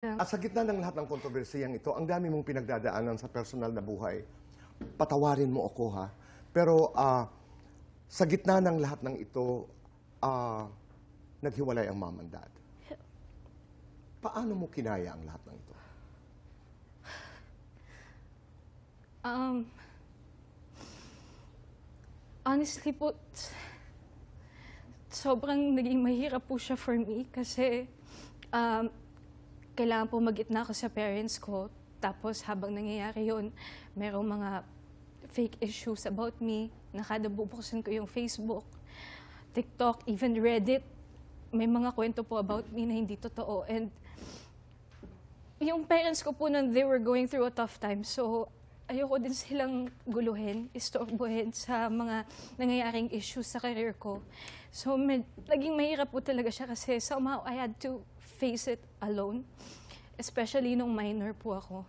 At sa gitna ng lahat ng kontrobersiyang ito, ang dami mong pinagdadaanan sa personal na buhay. Patawarin mo ako, ha? Pero sa gitna ng lahat ng ito, naghiwalay ang mom and dad. Paano mo kinaya ang lahat ng ito? Honestly po, sobrang naging mahirap po siya for me kasi kailangan po mag-gitna ako sa parents ko. Tapos habang nangyayari yun, merong mga fake issues about me. Nakadabubuksan ko yung Facebook, TikTok, even Reddit. May mga kwento po about me na hindi totoo. And yung parents ko po nun, they were going through a tough time. So ayoko din silang guluhin, istorbohin sa mga nangyayaring issues sa career ko. So, naging mahirap po talaga siya kasi somehow I had to face it alone, especially nung minor po ako.